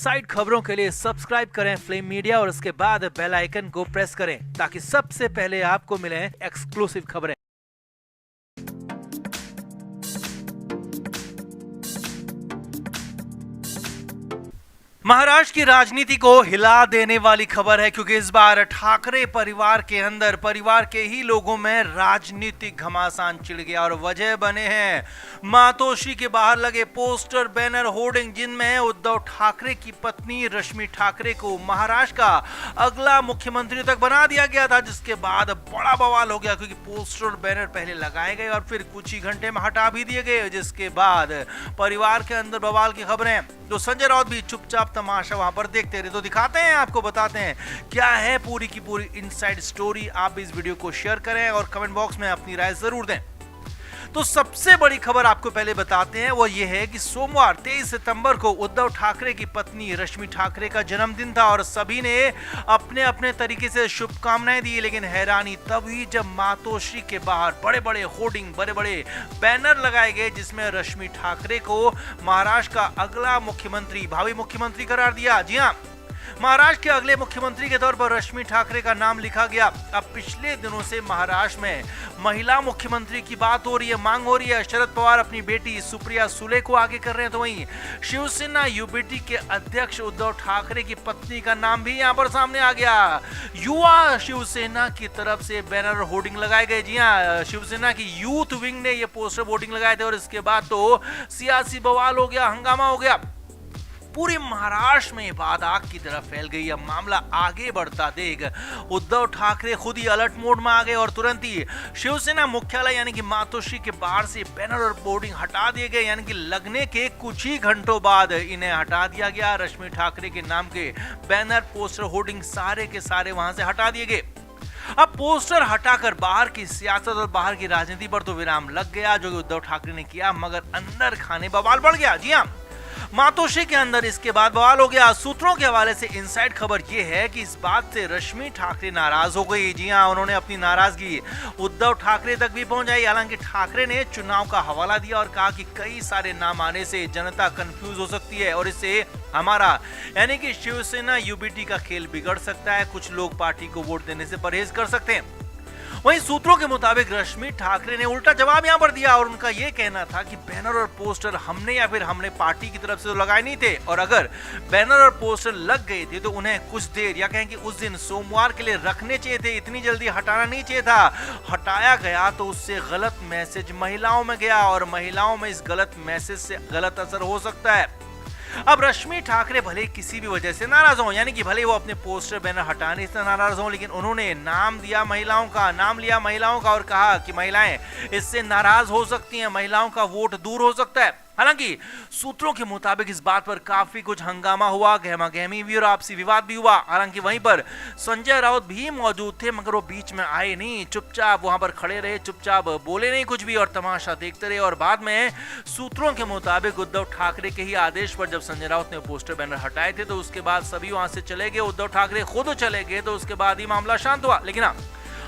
Inside खबरों के लिए सब्सक्राइब करें फ्लेम मीडिया और उसके बाद बेल आइकन को प्रेस करें ताकि सबसे पहले आपको मिले एक्सक्लूसिव खबरें। महाराष्ट्र की राजनीति को हिला देने वाली खबर है, क्योंकि इस बार ठाकरे परिवार के अंदर परिवार के ही लोगों में राजनीतिक घमासान छिड़ गया और वजह बने हैं मातोश्री के बाहर लगे पोस्टर, बैनर, होर्डिंग, जिनमें उद्धव ठाकरे की पत्नी रश्मि ठाकरे को महाराष्ट्र का अगला मुख्यमंत्री तक बना दिया गया था, जिसके बाद बड़ा बवाल हो गया क्योंकि पोस्टर और बैनर पहले लगाए गए और फिर कुछ ही घंटे में हटा भी दिए गए, जिसके बाद परिवार के अंदर बवाल की खबरें। तो संजय राउत भी चुपचाप तमाशा वहां पर देखते रहे। तो दिखाते हैं, आपको बताते हैं क्या है पूरी की पूरी इनसाइड स्टोरी। आप भी इस वीडियो को शेयर करें और कमेंट बॉक्स में अपनी राय जरूर दें। तो सबसे बड़ी खबर आपको पहले बताते हैं, वो ये है कि सोमवार 23 सितंबर को उद्धव ठाकरे की पत्नी रश्मि ठाकरे का जन्मदिन था और सभी ने अपने अपने तरीके से शुभकामनाएं दी। लेकिन हैरानी तब हुई जब मातोश्री के बाहर बड़े बड़े होर्डिंग, बड़े बड़े बैनर लगाए गए, जिसमें रश्मि ठाकरे को महाराष्ट्र का अगला मुख्यमंत्री, भावी मुख्यमंत्री करार दिया। जी हाँ, महाराष्ट्र के अगले मुख्यमंत्री के तौर पर रश्मि ठाकरे का नाम लिखा गया। अब पिछले दिनों से महाराष्ट्र में महिला मुख्यमंत्री की बात हो रही है, मांग हो रही है। शरद पवार अपनी बेटी सुप्रिया सुले को आगे कर रहे हैं, तो वहीं शिवसेना यूबीटी के अध्यक्ष उद्धव ठाकरे की पत्नी का नाम भी यहां पर सामने आ गया। युवा शिवसेना की तरफ से बैनर होर्डिंग लगाए गए। जी हाँ, शिवसेना की यूथ विंग ने ये पोस्टर होर्डिंग लगाए थे और इसके बाद तो सियासी बवाल हो गया, हंगामा हो गया। पूरे महाराष्ट्र में बात आग की तरफ फैल गई। अब मामला आगे बढ़ता देख उद्धव ठाकरे खुद ही अलर्ट मोड में आ गए और तुरंत ही शिवसेना मुख्यालय यानी कि मातोश्री के बाहर से बैनर और बोर्डिंग हटा दिए गए, यानी कि लगने के कुछ ही घंटों बाद इन्हें हटा दिया गया। रश्मि ठाकरे के नाम के बैनर, पोस्टर, होर्डिंग सारे के सारे वहां से हटा दिए गए। अब पोस्टर हटाकर बाहर की सियासत और बाहर की राजनीति पर तो विराम लग गया, जो कि उद्धव ठाकरे ने किया, मगर अंदर खाने बवाल बढ़ गया। जी हाँ, मातोश्री के अंदर इसके बाद बवाल हो गया। सूत्रों के हवाले से इनसाइड खबर यह है कि इस बात से रश्मि ठाकरे नाराज हो गई। जी हां, उन्होंने अपनी नाराजगी उद्धव ठाकरे तक भी पहुंचाई। हालांकि ठाकरे ने चुनाव का हवाला दिया और कहा कि कई सारे नाम आने से जनता कंफ्यूज हो सकती है और इससे हमारा यानी कि शिवसेना यूबीटी का खेल बिगड़ सकता है। कुछ लोग पार्टी को वोट देने से परहेज कर सकते हैं। वहीं सूत्रों के मुताबिक रश्मि ठाकरे ने उल्टा जवाब यहां पर दिया और उनका यह कहना था कि बैनर और पोस्टर हमने पार्टी की तरफ से तो लगाए नहीं थे, और अगर बैनर और पोस्टर लग गए थे तो उन्हें कुछ देर या कहें कि उस दिन सोमवार के लिए रखने चाहिए थे, इतनी जल्दी हटाना नहीं चाहिए था। हटाया गया तो उससे गलत मैसेज महिलाओं में गया और महिलाओं में इस गलत मैसेज से गलत असर हो सकता है। अब रश्मि ठाकरे भले किसी भी वजह से नाराज हो, यानी कि भले वो अपने पोस्टर बैनर हटाने से नाराज हो, लेकिन उन्होंने नाम लिया महिलाओं का और कहा कि महिलाएं इससे नाराज हो सकती हैं, महिलाओं का वोट दूर हो सकता है। हालांकि सूत्रों के मुताबिक इस बात पर काफी कुछ हंगामा हुआ, गहमा-गहमी भी और आपसी विवाद भी हुआ। हालांकि वहीं पर संजय राउत भी मौजूद थे, मगर वो बीच में आए नहीं, चुपचाप वहां पर खड़े रहे, चुपचाप बोले नहीं कुछ भी और तमाशा देखते रहे। और बाद में सूत्रों के मुताबिक उद्धव ठाकरे के ही आदेश पर जब संजय राउत ने पोस्टर बैनर हटाए थे तो उसके बाद सभी वहां से चले गए, उद्धव ठाकरे खुद चले गए, तो उसके बाद ही मामला शांत हुआ। लेकिन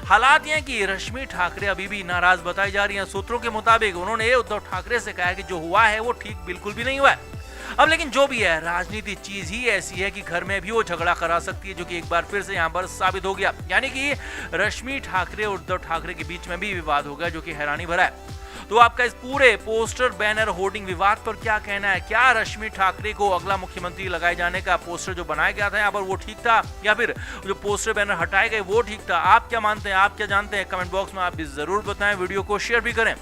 हालात ये कि रश्मि ठाकरे अभी भी नाराज बताई जा रही हैं। सूत्रों के मुताबिक उन्होंने उद्धव ठाकरे से कहा कि जो हुआ है वो ठीक बिल्कुल भी नहीं हुआ है। अब लेकिन जो भी है, राजनीति चीज ही ऐसी है कि घर में भी वो झगड़ा करा सकती है, जो कि एक बार फिर से यहाँ पर साबित हो गया। यानी कि रश्मि ठाकरे और उद्धव ठाकरे के बीच में भी विवाद हो गया, जो कि हैरानी भरा है। तो आपका इस पूरे पोस्टर, बैनर, होर्डिंग विवाद पर क्या कहना है? क्या रश्मि ठाकरे को अगला मुख्यमंत्री लगाए जाने का पोस्टर जो बनाया गया था यहाँ पर वो ठीक था, या फिर जो पोस्टर बैनर हटाए गए वो ठीक था? आप क्या मानते हैं, आप क्या जानते हैं? कमेंट बॉक्स में आप भी जरूर बताएं, वीडियो को शेयर भी करें।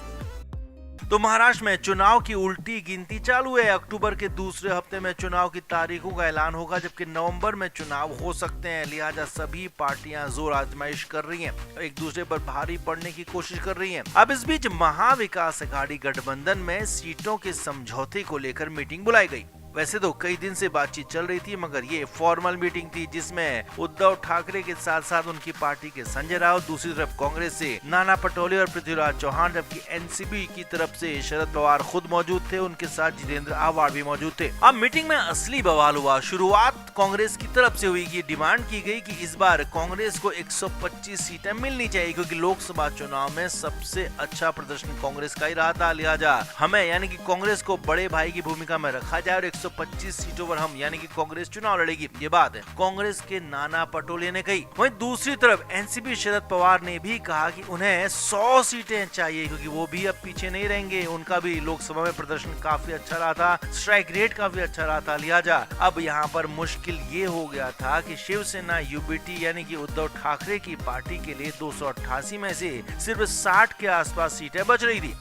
तो महाराष्ट्र में चुनाव की उल्टी गिनती चालू है। अक्टूबर के दूसरे हफ्ते में चुनाव की तारीखों का ऐलान होगा, जबकि नवंबर में चुनाव हो सकते हैं। लिहाजा सभी पार्टियां जोर आजमाइश कर रही हैं, एक दूसरे पर भारी पड़ने की कोशिश कर रही हैं। अब इस बीच महाविकास अघाड़ी गठबंधन में सीटों के समझौते को लेकर मीटिंग बुलाई गई। वैसे तो कई दिन से बातचीत चल रही थी, मगर ये फॉर्मल मीटिंग थी जिसमें उद्धव ठाकरे के साथ साथ उनकी पार्टी के संजय राउत, दूसरी तरफ कांग्रेस से नाना पटोले और पृथ्वीराज चौहान, जबकि एनसीपी की तरफ से शरद पवार खुद मौजूद थे, उनके साथ जितेंद्र आव्हाड भी मौजूद थे। अब मीटिंग में असली बवाल हुआ। शुरुआत कांग्रेस की तरफ से हुई कि डिमांड की गई कि इस बार कांग्रेस को 125 सीटें मिलनी चाहिए, क्योंकि लोकसभा चुनाव में सबसे अच्छा प्रदर्शन कांग्रेस का ही रहा था। लिहाजा हमें यानी कि कांग्रेस को बड़े भाई की भूमिका में रखा जाए और 125 सीटों पर हम यानी कि कांग्रेस चुनाव लड़ेगी। ये बात कांग्रेस के नाना पटोले ने कही। वहीं दूसरी तरफ एनसीपी शरद पवार ने भी कहा कि उन्हें 100 सीटें चाहिए, क्योंकि वो भी अब पीछे नहीं रहेंगे। उनका भी लोकसभा में प्रदर्शन काफी अच्छा रहा था, स्ट्राइक रेट काफी अच्छा रहा था, लिहाजा अब यहाँ पर मुश्किल ये हो गया था कि शिवसेना यूबीटी यानी कि उद्धव ठाकरे की पार्टी के लिए 288 में से सिर्फ 60 के आसपास सीटें बच रही थी।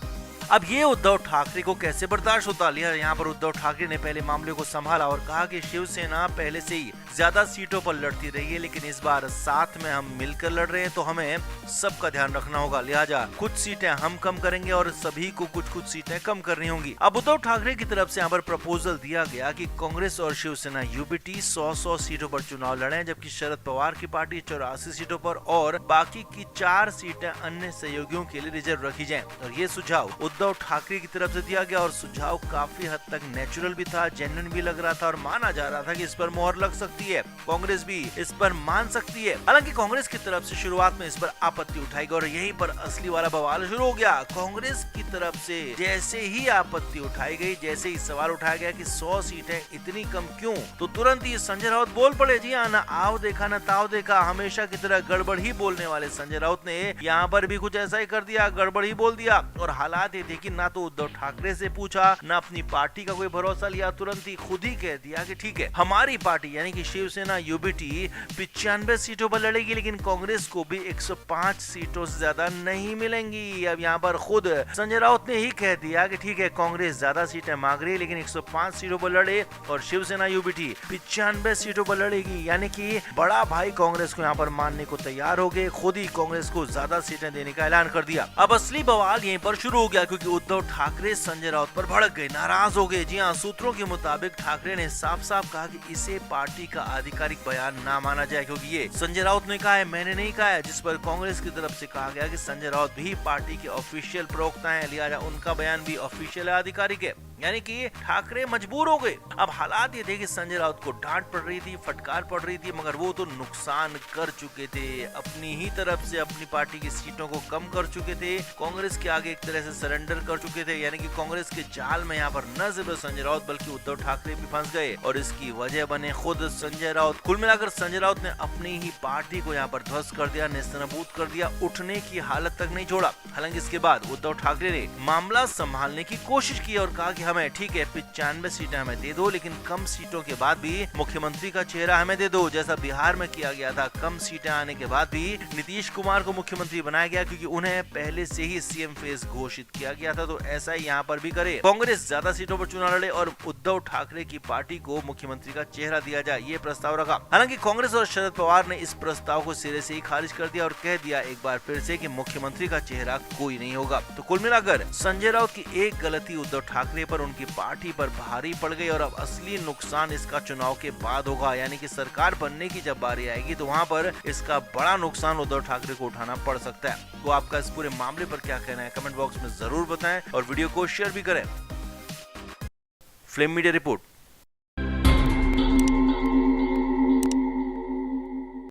अब ये उद्धव ठाकरे को कैसे बर्दाश्त होता। लिया यहाँ पर उद्धव ठाकरे ने पहले मामले को संभाला और कहा कि शिवसेना पहले से ही ज्यादा सीटों पर लड़ती रही है, लेकिन इस बार साथ में हम मिलकर लड़ रहे हैं तो हमें सबका ध्यान रखना होगा, लिहाजा कुछ सीटें हम कम करेंगे और सभी को कुछ सीटें कम करनी होंगी। अब उद्धव ठाकरे की तरफ से यहाँ पर प्रपोजल दिया गया कि कांग्रेस और शिवसेना यूबीटी 100 सीटों पर चुनाव लड़े, जबकि शरद पवार की पार्टी 84 सीटों पर और बाकी की 4 सीटें अन्य सहयोगियों के लिए रिजर्व रखी जाएं। और ये सुझाव उद्धव ठाकरे की तरफ से दिया गया और सुझाव काफी हद तक नेचुरल भी था, जेन्युइन भी लग रहा था और माना जा रहा था कि इस पर मोहर लग सकती है, कांग्रेस भी इस पर मान सकती है। हालांकि कांग्रेस की तरफ से शुरुआत में इस पर आपत्ति उठाई गई और यहीं पर असली वाला बवाल शुरू हो गया। कांग्रेस की तरफ से जैसे ही आपत्ति उठाई गई, जैसे ही सवाल उठाया गया कि 100 सीटें इतनी कम क्यों, तो तुरंत ही संजय राउत बोल पड़े। जी हाँ, न आओ देखा न ताव देखा, हमेशा की तरह गड़बड़ ही बोलने वाले संजय राउत ने यहाँ पर भी कुछ ऐसा ही कर दिया, गड़बड़ ही बोल दिया। और हालात ये थे कि ना तो उद्धव ठाकरे से पूछा, ना अपनी पार्टी का कोई भरोसा लिया, तुरंत ही खुद ही कह दिया कि ठीक है, हमारी पार्टी यानी कि शिवसेना यूबीटी 95 सीटों पर लड़ेगी, लेकिन कांग्रेस को भी 105 सीटों से ज्यादा नहीं मिलेंगी। अब यहाँ पर खुद संजय राउत ने ही कह दिया कि ठीक है, कांग्रेस ज्यादा सीटें मांग रही है, लेकिन 105 सीटों पर लड़े और शिवसेना यूबीटी 95 सीटों पर लड़ेगी, यानी कि बड़ा भाई कांग्रेस को यहाँ पर मानने को तैयार हो गए, खुद ही कांग्रेस को ज्यादा सीटें देने का ऐलान कर दिया। अब असली बवाल यहीं पर शुरू हो गया, क्योंकि उद्धव ठाकरे संजय राउत पर भड़क गए, नाराज हो गए। जी हाँ, सूत्रों के मुताबिक ठाकरे ने साफ साफ कहा कि इसे पार्टी का आधिकारिक बयान ना माना जाए, क्योंकि ये संजय राउत ने कहा है, मैंने नहीं कहा है। जिस पर कांग्रेस की तरफ से कहा गया कि संजय राउत भी पार्टी के ऑफिशियल प्रवक्ता हैं, लिहाजा उनका बयान भी ऑफिशियल आधिकारिक है, यानी कि ठाकरे मजबूर हो गए। अब हालात ये थे कि संजय राउत को डांट पड़ रही थी, फटकार पड़ रही थी, मगर वो तो नुकसान कर चुके थे, अपनी ही तरफ से अपनी पार्टी की सीटों को कम कर चुके थे, कांग्रेस के आगे एक तरह से सरेंडर कर चुके थे, यानी कि कांग्रेस के जाल में यहाँ पर न सिर्फ संजय राउत बल्कि उद्धव ठाकरे भी फंस गए और इसकी वजह बने खुद संजय राउत। कुल मिलाकर संजय राउत ने अपनी ही पार्टी को यहाँ पर ध्वस्त कर दिया, नेस्तनाबूद कर दिया, उठने की हालत तक नहीं छोड़ा। हालांकि इसके बाद उद्धव ठाकरे ने मामला संभालने की कोशिश की और कहा कि हमें ठीक है 95 सीटें हमें दे दो, लेकिन कम सीटों के बाद भी मुख्यमंत्री का चेहरा हमें दे दो, जैसा बिहार में किया गया था। कम सीटें आने के बाद भी नीतीश कुमार को मुख्यमंत्री बनाया गया, क्योंकि उन्हें पहले से ही सीएम फेस घोषित किया गया था, तो ऐसा ही यहाँ पर भी करे, कांग्रेस ज्यादा सीटों पर चुनाव लड़े और उद्धव ठाकरे की पार्टी को मुख्यमंत्री का चेहरा दिया जाए, ये प्रस्ताव रखा। हालांकि कांग्रेस और शरद पवार ने इस प्रस्ताव को सिरे से ही खारिज कर दिया और कह दिया एक बार फिर से कि मुख्यमंत्री का चेहरा कोई नहीं होगा। तो कुल मिलाकर संजय राउत की एक गलती उद्धव ठाकरे पर, उनकी पार्टी पर भारी पड़ गई और अब असली नुकसान इसका चुनाव के बाद होगा, यानी कि सरकार बनने की जब बारी आएगी तो वहां पर इसका बड़ा नुकसान उद्धव ठाकरे को उठाना पड़ सकता है। तो आपका इस पूरे मामले पर क्या कहना है, कमेंट बॉक्स में जरूर बताएं और वीडियो को शेयर भी करें। Flame media report.